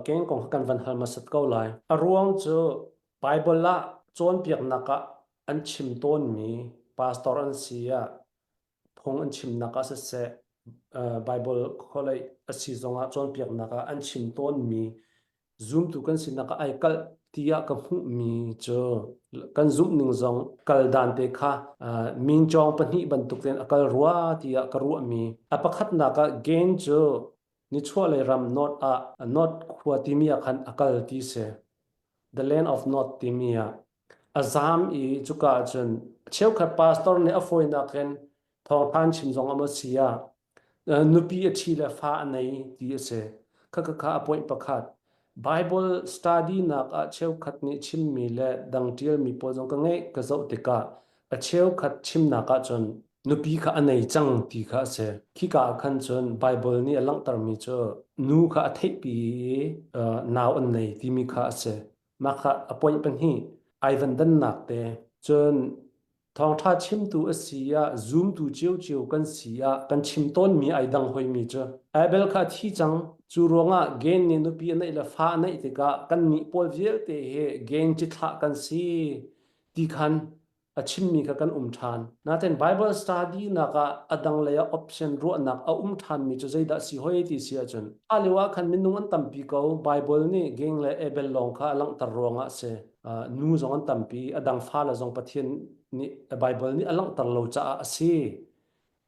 Keng kong kan van hal masat kau lai aruang chu Bible la chon piak naka an chim ton mi pastor an sia phong an chim naka se Bible kholai asi zonga chon piak naka an chim ton mi zoom tu kan sin naka ai kal tia ka mu mi chu kan zoom ning zong kal dan te kha min chong pani ban tuk ten akal ruwa tia ka ru mi apakhat naka gain chu ni chua le ram not khua timia khan akal ti se the land of not timia azam I chuka chen cheu khat pastor ne afoi na ken thong than chim zong ama sia nupi a thi la fa nei ti se kha apoi pakhat Bible study na ka cheu khat ni chim mi le dang tiel mi po jong ka ngai ka zo te ka a cheu khat chim na ka chon nupi kha anei chang ti kha se khi ka khan chon Bible ni alang tar mi cho nu kha thei pi naw an nei ti mi kha se ma kha apoi pan hi Ivan dan nak te chon thong tha chim tu asia zoom tu chiu kan sia kan chim ton mi ai dang hoi mi cho abel kha thi chang chu ronga gen ni nu pi nei la fa nei te ka kan mi pol viel te he gen chi tha kan si ti khan achim mi ka kan than na ten bible study na ka adang le option ro nak than mi cho zai da si hoi ti sia chon aliwa khan min nung an tam pi ko bible ni geng le abel long kha lang tar ronga se nu zong an tam pi adang fa la zong pathian ni Bible ni alang tar lo cha asi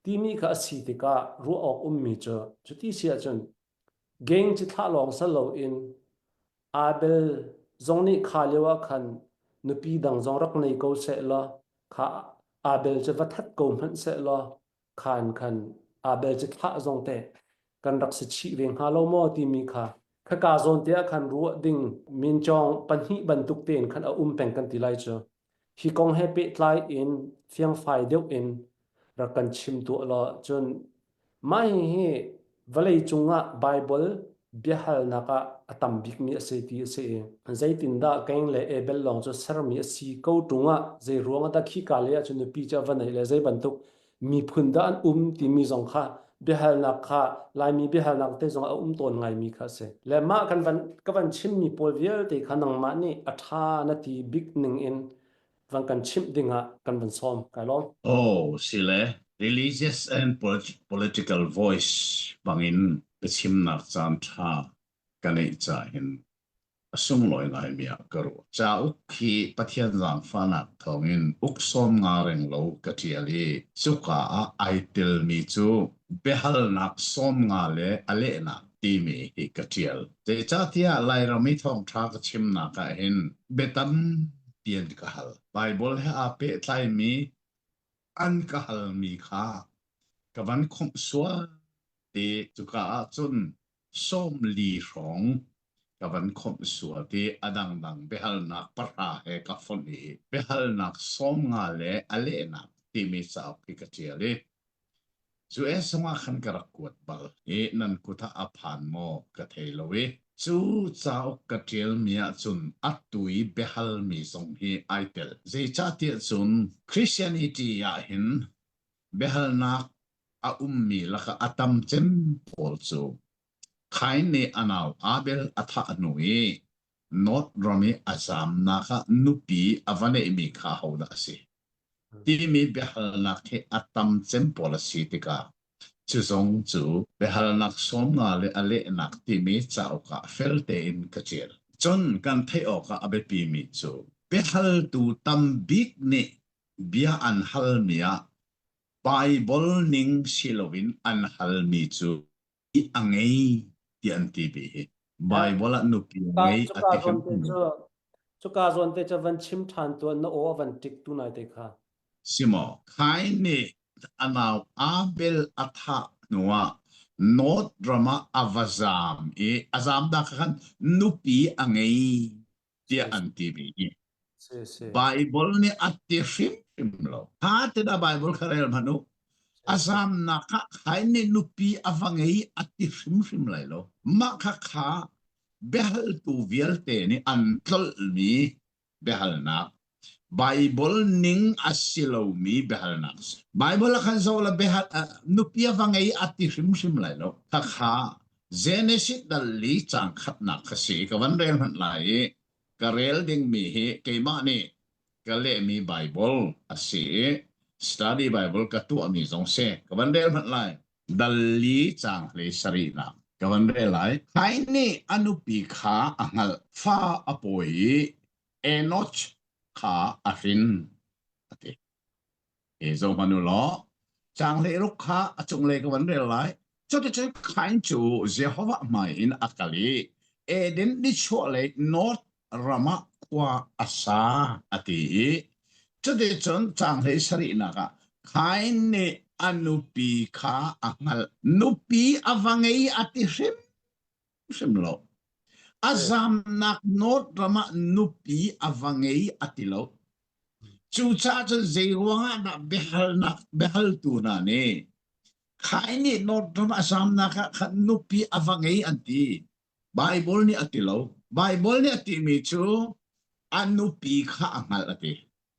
ti mi kha asi te ka ru ok mi cho chuti sia chon geng chi tha long sa lo in Abel zong ni kha lewa khan nupi dang zong rak nei ko se la kha Abel che va that ko man se la khan Abel che tha zong te kan rak se chi veng ha lo mo ti mi kha ka zon te khan ru ding min chong pan hi ban tuk ten khan peng kan ti lai cho hi kong happy tlai in fiang fai deuh in rakan chim tu la chun mai hi valei chunga Bible bihal naka atam bik mi ase ti ase zaitin da keng le ebel long cho ser mi si ko tunga zai ruanga da khi ka le chu nu pi cha vanai le zai bantuk mi phun da an ti mi zong kha bihal na kha lai mi bihal nak te zong ton ngai mi kha se le ma kan van chim mi pol vial te khanang ma ni atha na ti big ning in van kan chim dinga kan van som kai long Oh, sile religious and political voice bangin chim nak chan tha kanei cha hin asung loi ngai mia karu cha ukhi pathian jang fana thongin uksom nga reng lo katiali chuka a aitel mi chu behal nak som nga le ale na ti mi hi katial te cha tia lai rami thong tha ka chim na ka hin betam pian ka hal bible ha ape tlai mi an ka hal mi kha kawan khom swa te chuka a chun som li rong kawan khom swa te adang dang behal nak parha he ka phoni behal nak som nga le ale nak ti mi sa ki ka chiale chu e songa khan ka rakwat bal e nan kutha aphan mo ka theilowe chu chao ka tiel mia chun atui behal mi song hi aitel zai cha ti chun Christianity ya hin behal nak a mi laka atam chem pol chu khai ne anaw abel atha anui not rami azam naka nupi avane mi kha hoda ase ti mi behal nak he atam chem pol si tika chu zong chu behal nak som nga le ale nak ti mi chao ka felte in kachel chon kan thei o ka abe pi mi chu behal tu tam big ne bia an hal mia Bible ning silowin an hal mi chu I angei ti an ti bi Bible at nupi angei at ti hem chu ka zon te cha van chim than tu na o van tik tu nai te kha simo khai ni anaw abel atha nuwa not drama avazam azam da kan nupi angei ti an ti bi Bible ni at ti him lo ha te da Bible kharel manu Asam na ka kaine nupi avangei ati him lai lo ma kha behal tu vialte ni antol mi behal na Bible ning asilo mi behal na Bible kan so la behal nupi avangei ati him lai lo kha Genesis dal li chang khat nak khasi ka van rel man lai ka rel ding mi hi ke ma ni ka le mi Bible asi study Bible ka tu ami zong se ka van rel man lai dal li chang le sari na ka van rel lai hai ni anu pi kha angal fa apoi enoch kha afin ati e zo manu lo chang le ruk kha achung le ka van rel lai cho te chen kain chu Jehovah mai in akali eden ni chole north rama kwa asa ati cho te chen chang le sari na ka kain ne anupi kha angal nupi avangei ati sim lo azam nak north rama nupi avangei ati lo chu cha chen zeiwanga na behal tu na ne kaini not dama asam na ka nupi avangei anti Bible ni atilo Bible ni ati mi chu anupi kha angal ati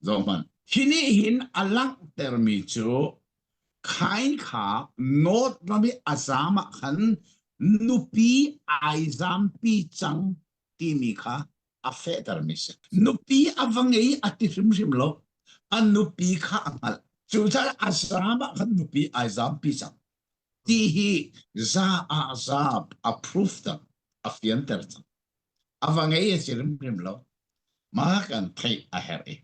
zoman hini hin alang termi chu kain kha not dami asama khan nupi aizam pi chang ti mi kha afe termi se nupi avangei ati sim lo anupi kha angal chu cha asama khan nupi aizam pi chang tihi za azab approved afian terta avangei sirim lo makan thai aheri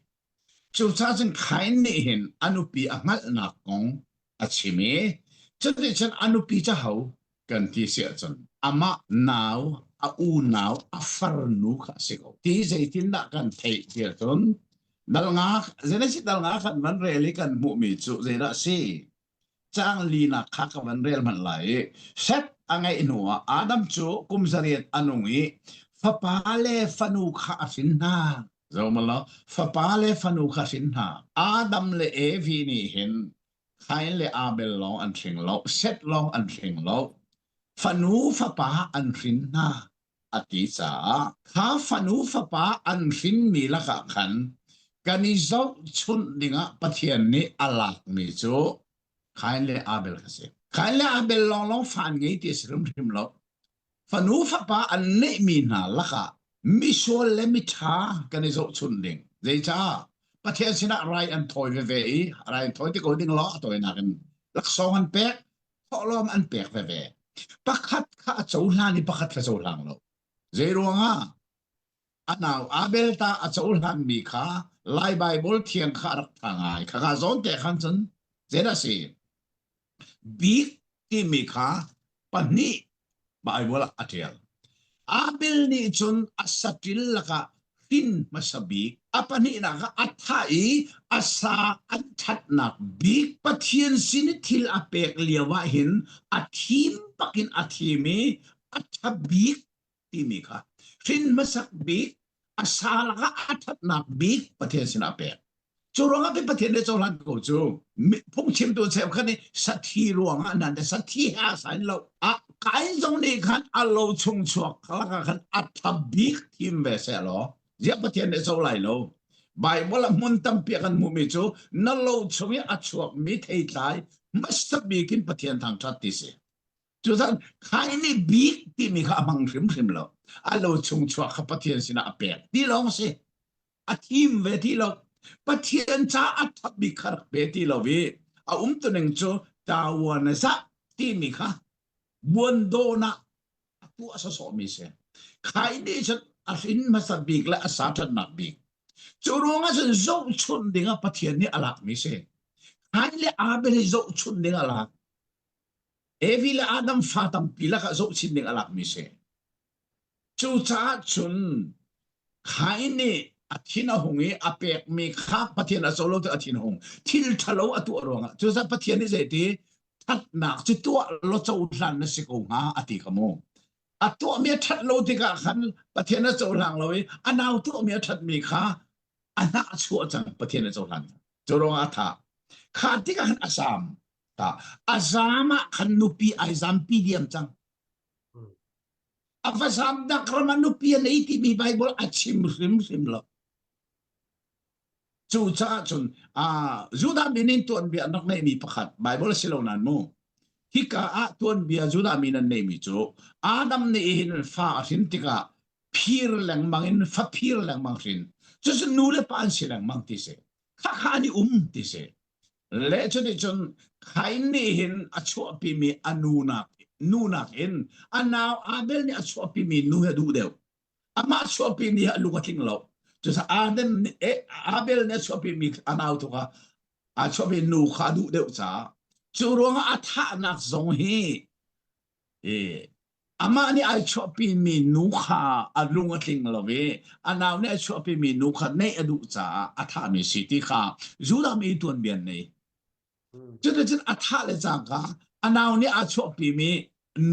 chu cha chen khain ni hin anupi angal na kong achimi chadri chen anupi cha hau kan ti se chen ama now a u now a farnu kha sego ti zaitin na kan thai tiar ton dalnga zenasi dalnga kan man reli kan mu mi chu zera si chang lina khaka van rel man lai set angai inua adam chu kumzariat anungi fapale fanu kha afinna zomala fapale fanu kha afinna adam le evi ni hin khain le abel long an thing lo set long an thing lo fanu fapa an finna ati cha kha fanu fapa an fin mi la kha khan kani zo chun dinga pathian ni alak mi chu kain le abel kasi kain le abel long fan ngai ti sirum rim lo fanu fa pa an ne mi na laka mi so le mi tha kan zo chun ding zai cha pathian sina rai an thoi ve ve rai thoi ti ko ding lo toy na kan lak song an pek tholom an pek ve ve pakhat kha chau la ni pakhat kha chau lang lo zai ruanga anaw abel ta a chau lang mi kha lai bible thiang kha rak thangai kha zon te khan chen zeda si big ti mikha pani Bible atial abel ni chun asatil laka hin masabi apani na ka athai asa athat na big pathian sinithil apek liawa hin athim pakin athimi athabik ti mikha hin masak big asa laka athat na big pathian sin apek churonga pe pathian le cholan ko chu phung chim tu chep khani sathi ruanga nan de sathi ha sain lo a kai jong ni khan a lo chung chuak khala khan athabik tim ve se lo ya pathian le cholai lo Bible mun tam pe kan mu mi chu na lo chumi a chuak mi thei tlai masabi kin pathian thang that ti se chu san kai ni big ti mi kha mang rim lo a lo chung chuak kha pathian sina a pe ti long se a tim ve ti lo pathian cha athap bi khar pe ti lowi a tu neng chu tawan sa ti mi kha buon do na tu asa so mi se khai de chan a fin ma sa big la asa that na big chu ronga chen zo chun dinga pathian ni alak mi se khai le abel zo chun dinga alak evi le adam fatam pila ka zo chin dinga alak mi se chu cha chun khai ni athina hongi apek me kha pathian a solo te athina hong thil thalo atu ronga chu sa pathian ni je ti that nak chu tu lo chau hlan na si ko nga ati khamo atu me that lo ti ka khan pathian a chau lang loi anaw tu me that me kha ana chu chang pathian a chau hlan chu ronga tha kha ti ka han asam ta azama khan nupi aizam pi diam chang afasam da kramanupi na iti mi Bible achim rim lo chu cha chun juda binin tuan bi anak nei mi pakhat Bible silonan mo hika a tuan bia juda minan nei mi chu adam ne hin fa hin tika phir lang mangin fa phir lang mang rin chu chu nu le pan si lang mang ti se kha ni ti se le chu ni chun khai ni hin a chu pi mi nuna in anaw abel ni a chu pi mi nu he du deu ama chu pi ni a lu ka ting lo chu sa adam abel ne chu pi mi anaw to ka a chu pi nu kha du deu cha chu ruang a tha nak zong hi ama ni ai chopi mi nu kha alunga ting love anaw ne chopi mi nu kha nei adu cha atha mi city kha juda mi tuan bian nei chu de chen atha le cha ka anaw ni a chopi mi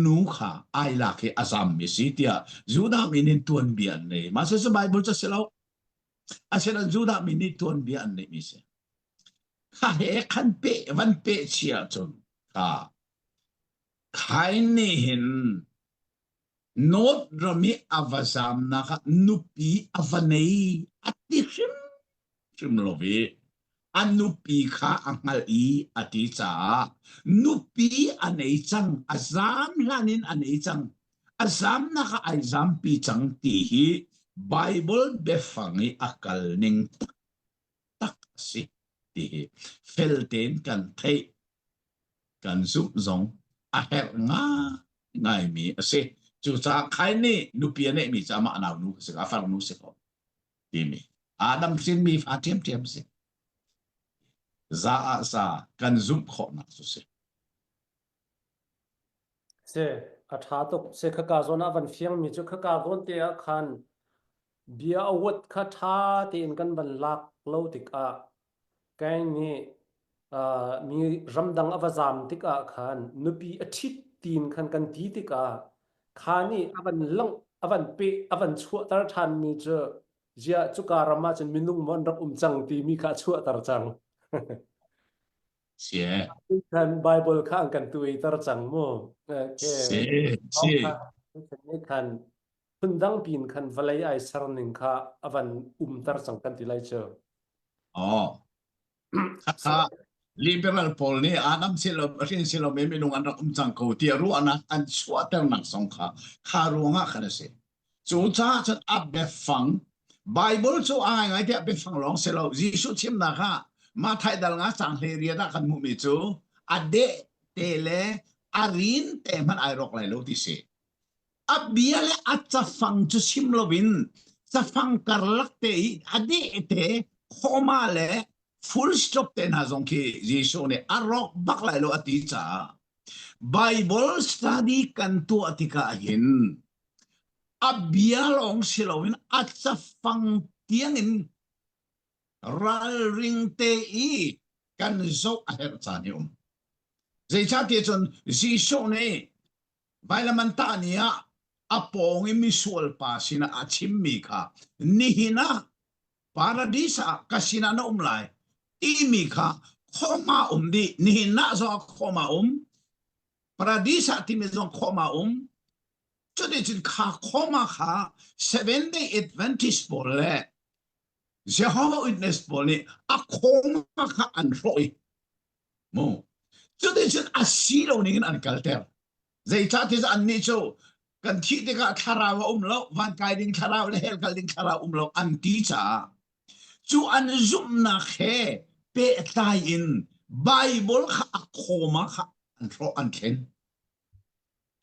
nu kha ai la ke azam mi city a juda mi ni tuan bian nei ma se bible cha selo a se juda mi ni tuan bian nei mi se kha he khan pe van pe chia chon kha khai ni hin not rami avazam naka nupi avanei ati shim lovi anupi kha angal I ati cha nupi anei chang azam lanin anei chang azam naka azam pi chang ti hi bible befangi akal ning tak si ti hi felten kan thei kan zup zong a her nga ngai mi ase chu cha khai ni nu pia ne mi cha ma na nu se ka fa nu se ko ti mi adam sin mi fa tiam se za a sa kan zum kho na su se atha tok se kha ka zona van fiang mi chu kha ka zon te a khan bia awat kha tha te in kan ban lak lo tik a kai ni mi ramdang avazam tik a khan nupi athit tin khan kan ti tik a khani avan lang avan pe avan chua tar than mi chu zia chu ka rama chen minung mon rak chang ti mi kha chua tar chang se kan bible kha kan tui tar chang mo ke se kha ni kan phundang pin khan valai ai sarning kha avan tar chang kan ti lai che oh kha liberal pol ni adam silo rin silo me minung an rak chang ko ti ru ana an chua ter nak song kha ru nga kha se chu cha chat ab be fang bible chu ai ngai te be fang long selo jisu chim na kha ma thai dal nga chang he ria da kan mu mi chu ade tele arin te man ai rok lai lo ti se abiale acha fang chu sim lovin sa fang karlak te ade te khoma le full stop te na zong ki jisu ne arok bak lai lo ati cha bible study kan tu atika hin abialong silowin acha fang tiangin ral ring te I kan zo aher chani zai cha te chon jisu ne bailamanta nia apong imisual pa sina achim mi kha nihina paradisa kasina na umlai imi kha khoma di nihina zo khoma paradisa timi zo khoma chode chin kha khoma kha 7 day adventist bole Jehovah Witness bole a khoma kha an roi mo chode chin asilo ning an kalter zai cha tis an ni cho kan thi te ka tharawa lo van kai ding tharaw le hel kal ding tharaw lo an ti cha chu an zum na khe pe tai in bible kha khoma kha an ro an ken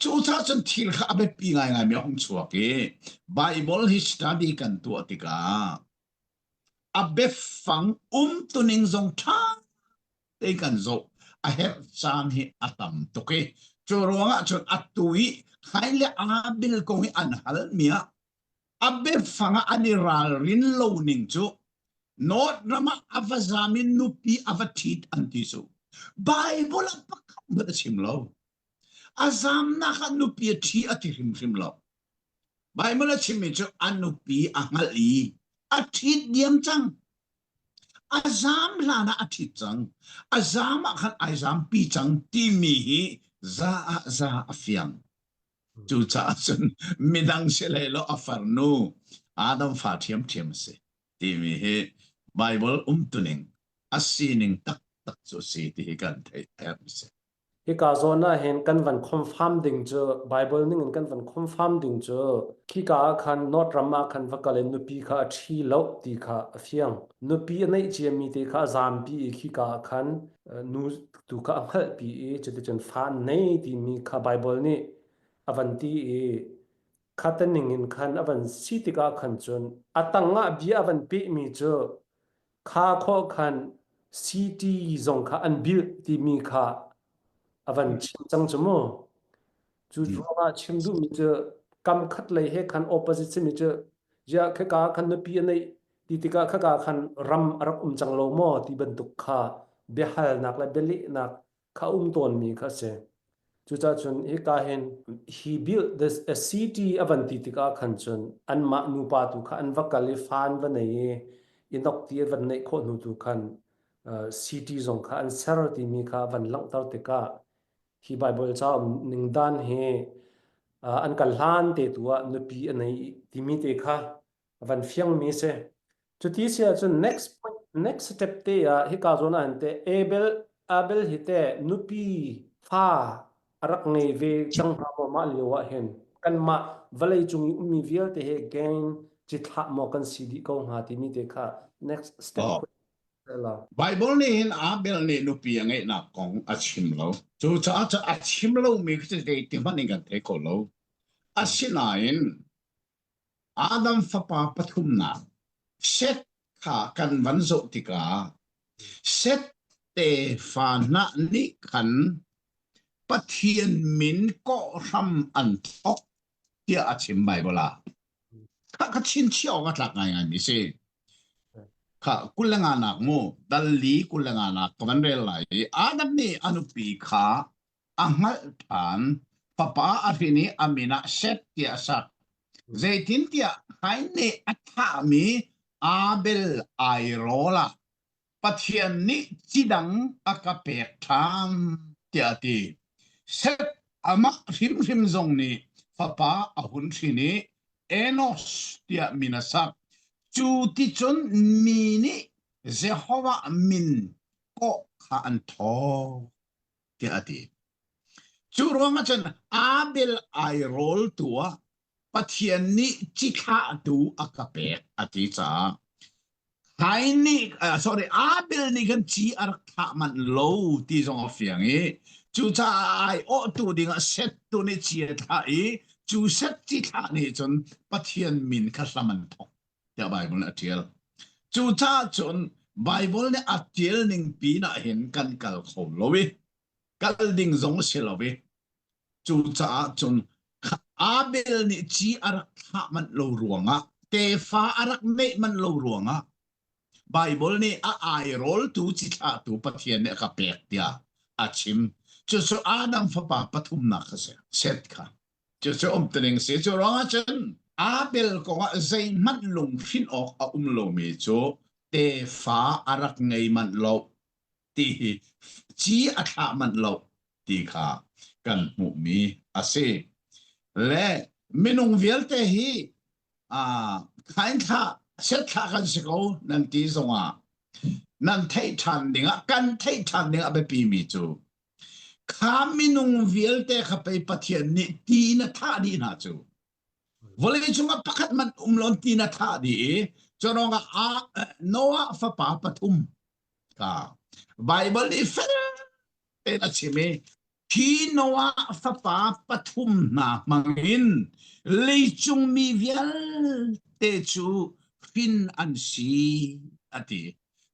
chu cha chan thil kha be pi ngai ngai me hong chua ke bible hi study kan tu atika abe fang tuning zong tha te kan zo a her chan hi atam to ke chu ronga chon atui khaile abil ko hi an hal mia abe fanga aniral rin lo ning chu not rama avazamin nupi avatit antiso bible apakam ba simlo azam na ka nupi thi atirim simlo bible chimi chu anupi angali atit diam chang azam lana atit chang azam khan azam pi chang ti mi za afiang chu cha chun midang selelo afarnu adam fa thiam se ti mi he bible tuning asining tak tak so si ti kan thai se hi ka zona hen kan van confirm ding cho Bible ning kan van confirm ding cho khi ka khan not rama khan vakale nupi kha thi lo ti kha afiang nupi nei che mi te kha zam pi khi ka khan nu tu ka amal pi e che chen fan nei ti mi kha Bible ni avanti e khataning in khan avan sitika khan chun atanga bi avan pe mi cho kha kho khan city zong kha an bil ti mi kha avan chim chang chmo chu ronga chimdu mi che kam khat lei he khan opposite se mi che ja kha ka khan na pi nei ti tika kha ka khan ram arak chang lo mo ti ban tuk kha behal nak la beli nak kha ton mi kha se chu cha chun he ka hen he built this a city avanti tika khan chun an ma nu pa tu kha an vakali fan va nei inok ti van nei kho nu tu khan city zong kha an ser ti mi kha van lang tar te ka hi Bible cha ning dan he an kal han te tua nupi anei ti mi te kha van fiang mi se chu ti sia chu next point next step te hi ka zona an te abel hi te nupi fa arak ngei ve chang ha mo ma lewa hen kan ma valei chung mi vial te he gain chi tha mo kan cd ko ha ti mi te kha next step Oh, ko la Bible ni hin Abel ni nupi ang ngay na kong achim lo. So cha achim lo mi kasi de timan ingan te ko lo. Asinain Adam fapa patum na. Set ka kan vanzo tika. Set te fa na ni kan pathian min ko ram an tok tia achim Bible la. Ka chin chiao ka tlak ngay ngay mi si. Ka kulanganak mo dali kulanganak kamanrel lai adam ni anupi kha angal pan papa afini amina set tia sak zaitin tia haine atha mi abel airola pathian ni chidang akapek tham tia ti set ama rim rim zong ni papa ahun thini enos tia minasak chu ti chun mi ni Jehovah min ko kha an tho ti ati chu ronga chen abel ai rol tua pathian ni chi kha tu akapek ati cha hai ni sorry abel ni kan chi ar kha man lo ti zong afiang e chu cha ai o tu ding set tu ni chi tha e chu set chi kha ni chun pathian min kha saman tho ya bible atiel chu cha chun Bible ne atiel ning pi na hen kan kal khom lowi kal ding zong se lowi chu cha chun abel ni chi arak kha man lo ruanga te fa arak me man lo ruanga Bible ni ai rol tu chi kha tu pathian ne ka pek dia achim chu so adam fa pa pathum na kha se set kha chu so tening se chu ronga chen Abel ko nga zay man lung fin ok a lo mi chu te fa arak ngay man lo ti chi atha man lo ti kha kan mu mi ase le minung viel te hi kain kha set kha kan se ko nan ti zonga nan thei than dinga kan thei than dinga be pi mi chu kha minung viel te kha pe pathian ni ti na tha di na chu Volei chunga pakat man umlon tina tha di choronga Noah fa pa patum ka Bible ni fel te na chime ki Noah fa pa patum na mangin leichung mi vial te chu fin an si ati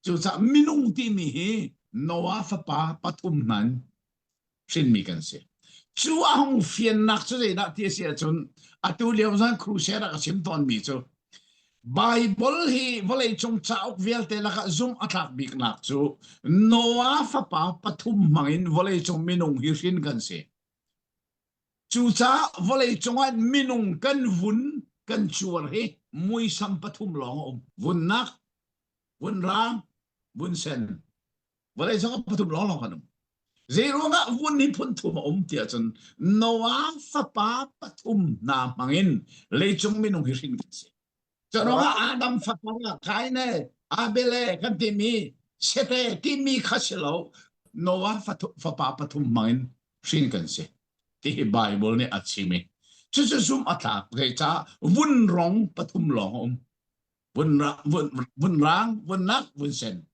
chu sa minung ti mi Noah fa pa patum man sin mi kan se chu ahong fian nak chu de na ti sia chun atu liam san crusader ka sim ton mi chu Bible hi volei chung chauk vial te la ka zoom attack big nak chu Noah fa pa pathum mangin volei chung minung hi rin kan se chu cha volei chung an minung kan vun kan chuar he mui sam pathum long vun nak vun ram vun sen volei chung pathum long kan Zero nga vun ni pun thum tia chun Noah fa pa pathum na mangin leichung minung hi rin kan se Chano nga Adam fa pa kai ne abele kan ti mi sete ti mi khasilo Noah fa pa pathum mangin sin kan se ti Bible ni achimi chu chu sum atak ke cha vun rong pathum long vun rang vun nak vun sen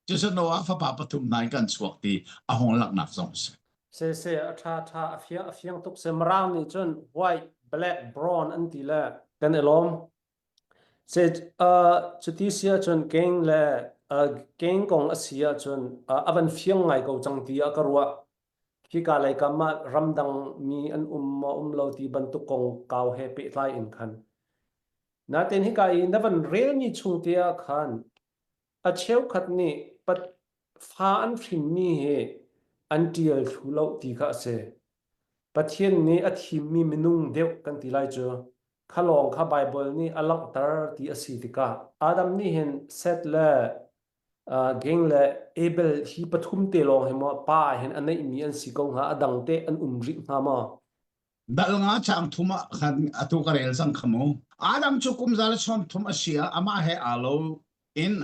chu sa no fa pa pathum nai kan suak ti a hong lak nak song se se a fiang tuk se marang ni chun white black brown an ti la kan elom se chuti sia chun keng le keng kong asia chun avan fiang ngai ko chang ti a karwa khi ka lai kama ramdang mi an lo ti ban tu kong kaw he pe lai in khan na ten hi kai navan rel ni chung tia khan a cheu khat ni pat fa an phim mi he an tial thulo ti kha se pathian ni a thim mi minung deuh kan ti lai chu khalong kha bible ni alak tar ti asi tika adam ni hen set la geng le abel hi pathum te long hemo pa hen anei mi an si kong ha adang te an umri nga ma dal nga chang thuma khan atu karel sang khamo adam chu kum zal chon thum asia ama he alo in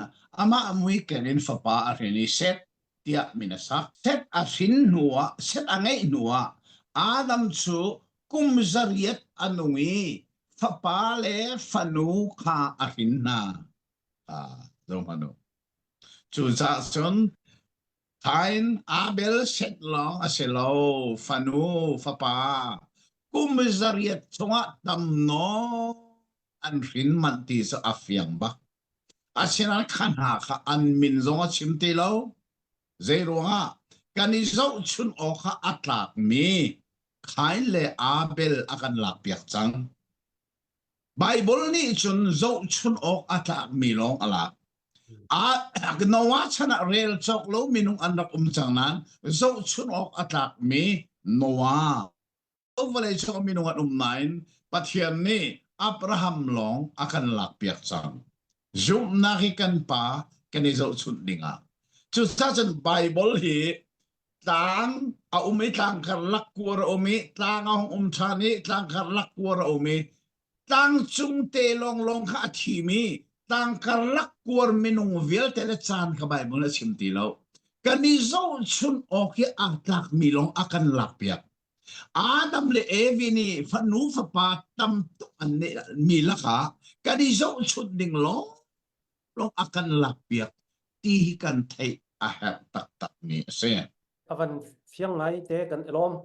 ama amui kenin fapa a reni set tia minasa set a sin nuwa set angai nuwa adam chu kum zariat anungi fapa le fanu kha a hinna do mano chu cha chon Tain Abel set long aselo fanu fapa kumizariat chunga tamno an rin manti sa afyang ba asinan khanha kha an min zonga chimti lo zero nga kanizo chun o kha atlak mi khain le Abel akan lakpiak chang Bible ni chun zo chun o atlak mi long alak gnawa chana rel chok lo minung anak changnan zo chun ok atlak mi noa overlay chok minung at nain pathian ni Abraham long akan lakpiak chang zoom nakikan pa kani zo chun dinga chu sachen Bible hi tang a umi tang karlak kuara umi tang a chani tang karlak kuara umi tang chung te long long ka athimi tang karlak kuar minung vil tele chan ka Bible na chimti lo kanizo chun oki atlak milong akan lakpiak Adam le evini fanu fa pa tam tu anne milaka kanizo chun ding long akan lakpiak ti kan thai a hat tak tak ni se avan fiang ngai te kan elom